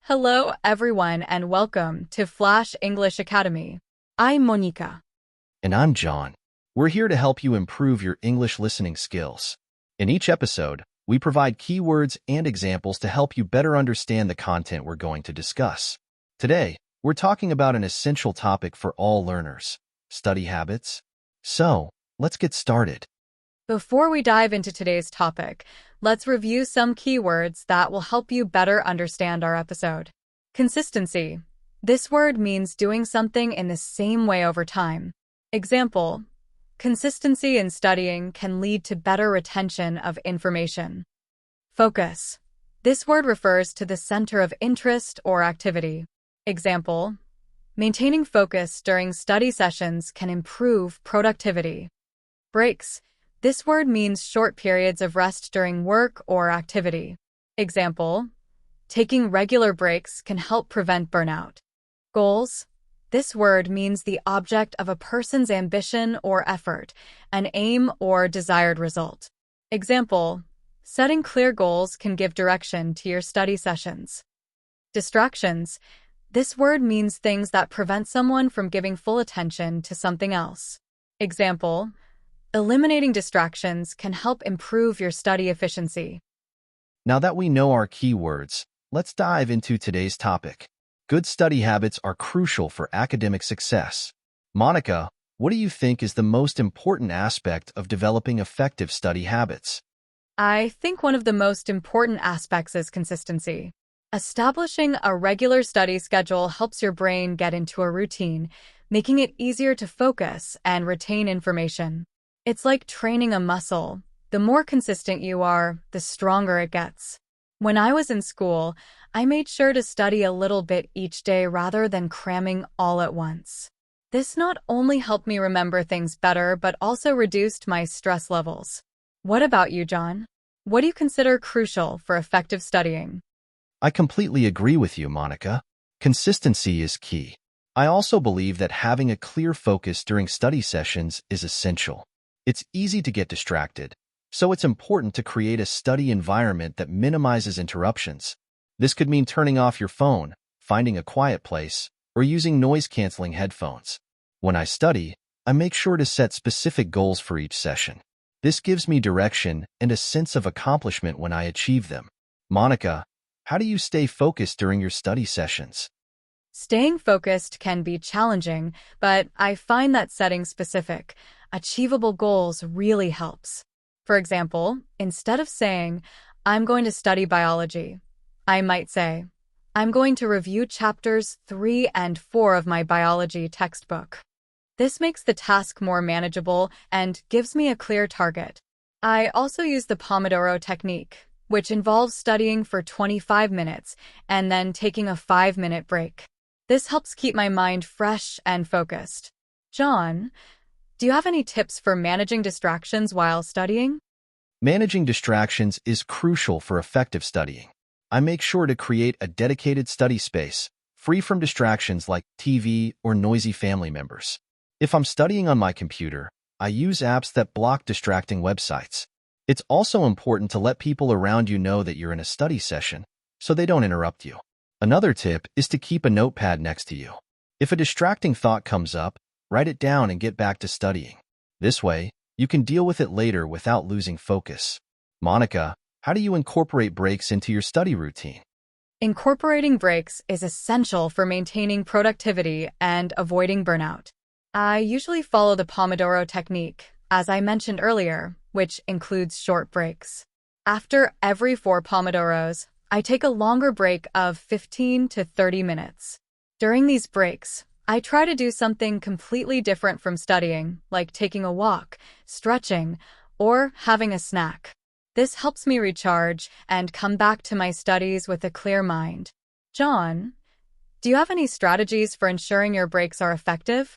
Hello, everyone, and welcome to Flash English Academy. I'm Monica. And I'm John. We're here to help you improve your English listening skills. In each episode, we provide keywords and examples to help you better understand the content we're going to discuss. Today, we're talking about an essential topic for all learners: study habits. So, let's get started. Before we dive into today's topic, let's review some keywords that will help you better understand our episode. Consistency. This word means doing something in the same way over time. Example: consistency in studying can lead to better retention of information. Focus. This word refers to the center of interest or activity. Example: maintaining focus during study sessions can improve productivity. Breaks. This word means short periods of rest during work or activity. Example: taking regular breaks can help prevent burnout. Goals. This word means the object of a person's ambition or effort, an aim or desired result. Example: setting clear goals can give direction to your study sessions. Distractions. This word means things that prevent someone from giving full attention to something else. Example: eliminating distractions can help improve your study efficiency. Now that we know our keywords, let's dive into today's topic. Good study habits are crucial for academic success. Monica, what do you think is the most important aspect of developing effective study habits? I think one of the most important aspects is consistency. Establishing a regular study schedule helps your brain get into a routine, making it easier to focus and retain information. It's like training a muscle. The more consistent you are, the stronger it gets. When I was in school, I made sure to study a little bit each day rather than cramming all at once. This not only helped me remember things better, but also reduced my stress levels. What about you, John? What do you consider crucial for effective studying? I completely agree with you, Monica. Consistency is key. I also believe that having a clear focus during study sessions is essential. It's easy to get distracted, so it's important to create a study environment that minimizes interruptions. This could mean turning off your phone, finding a quiet place, or using noise-canceling headphones. When I study, I make sure to set specific goals for each session. This gives me direction and a sense of accomplishment when I achieve them. Monica, how do you stay focused during your study sessions? Staying focused can be challenging, but I find that setting specific, achievable goals really helps. For example, instead of saying, "I'm going to study biology," I might say, "I'm going to review chapters 3 and 4 of my biology textbook." This makes the task more manageable and gives me a clear target. I also use the Pomodoro technique, which involves studying for 25 minutes and then taking a 5-minute break. This helps keep my mind fresh and focused. John, do you have any tips for managing distractions while studying? Managing distractions is crucial for effective studying. I make sure to create a dedicated study space, free from distractions like TV or noisy family members. If I'm studying on my computer, I use apps that block distracting websites. It's also important to let people around you know that you're in a study session, so they don't interrupt you. Another tip is to keep a notepad next to you. If a distracting thought comes up, write it down and get back to studying. This way, you can deal with it later without losing focus. Monica, how do you incorporate breaks into your study routine? Incorporating breaks is essential for maintaining productivity and avoiding burnout. I usually follow the Pomodoro technique, as I mentioned earlier, which includes short breaks. After every 4 Pomodoros, I take a longer break of 15 to 30 minutes. During these breaks, I try to do something completely different from studying, like taking a walk, stretching, or having a snack. This helps me recharge and come back to my studies with a clear mind. John, do you have any strategies for ensuring your breaks are effective?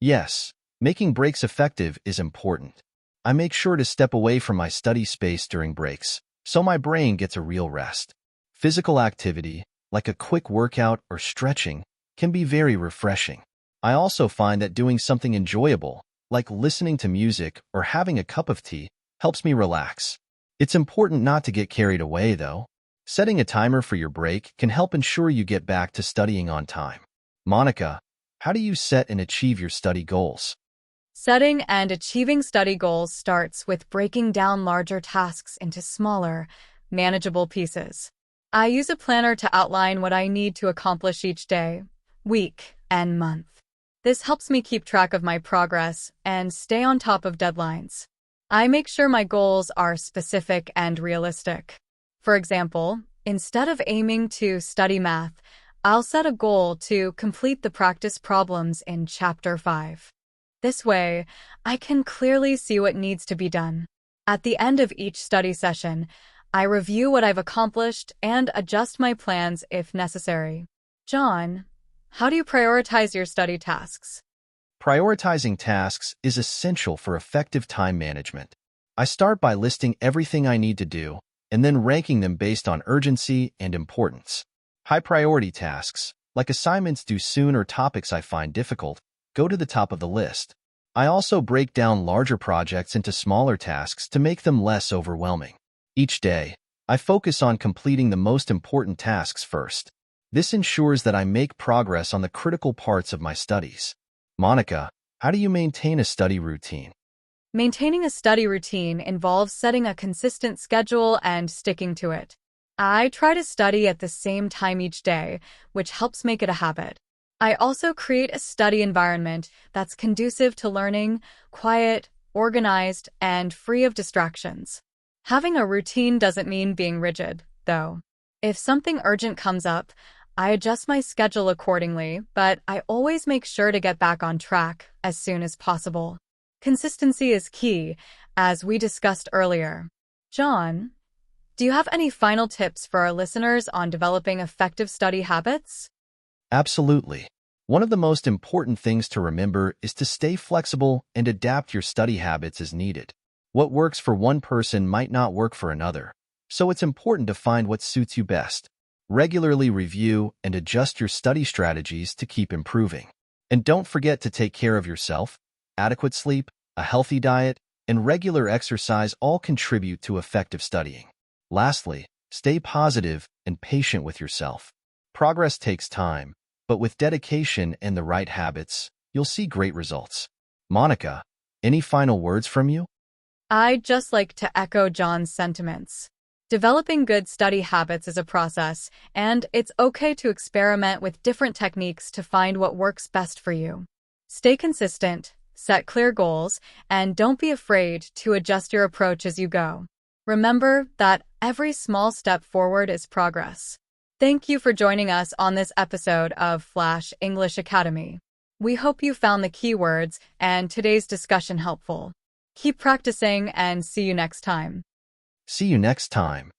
Yes, making breaks effective is important. I make sure to step away from my study space during breaks, so my brain gets a real rest. Physical activity, like a quick workout or stretching, can be very refreshing. I also find that doing something enjoyable, like listening to music or having a cup of tea, helps me relax. It's important not to get carried away, though. Setting a timer for your break can help ensure you get back to studying on time. Monica, how do you set and achieve your study goals? Setting and achieving study goals starts with breaking down larger tasks into smaller, manageable pieces. I use a planner to outline what I need to accomplish each day, week, and month. This helps me keep track of my progress and stay on top of deadlines. I make sure my goals are specific and realistic. For example, instead of aiming to study math, I'll set a goal to complete the practice problems in Chapter 5. This way, I can clearly see what needs to be done. At the end of each study session, I review what I've accomplished and adjust my plans if necessary. John, how do you prioritize your study tasks? Prioritizing tasks is essential for effective time management. I start by listing everything I need to do and then ranking them based on urgency and importance. High-priority tasks, like assignments due soon or topics I find difficult, go to the top of the list. I also break down larger projects into smaller tasks to make them less overwhelming. Each day, I focus on completing the most important tasks first. This ensures that I make progress on the critical parts of my studies. Monica, how do you maintain a study routine? Maintaining a study routine involves setting a consistent schedule and sticking to it. I try to study at the same time each day, which helps make it a habit. I also create a study environment that's conducive to learning, quiet, organized, and free of distractions. Having a routine doesn't mean being rigid, though. If something urgent comes up, I adjust my schedule accordingly, but I always make sure to get back on track as soon as possible. Consistency is key, as we discussed earlier. John, do you have any final tips for our listeners on developing effective study habits? Absolutely. One of the most important things to remember is to stay flexible and adapt your study habits as needed. What works for one person might not work for another, so it's important to find what suits you best. Regularly review and adjust your study strategies to keep improving. And don't forget to take care of yourself. Adequate sleep, a healthy diet, and regular exercise all contribute to effective studying. Lastly, stay positive and patient with yourself. Progress takes time, but with dedication and the right habits, you'll see great results. Monica, any final words from you? I'd just like to echo John's sentiments. Developing good study habits is a process, and it's okay to experiment with different techniques to find what works best for you. Stay consistent, set clear goals, and don't be afraid to adjust your approach as you go. Remember that every small step forward is progress. Thank you for joining us on this episode of Flash English Academy. We hope you found the keywords and today's discussion helpful. Keep practicing and see you next time. See you next time.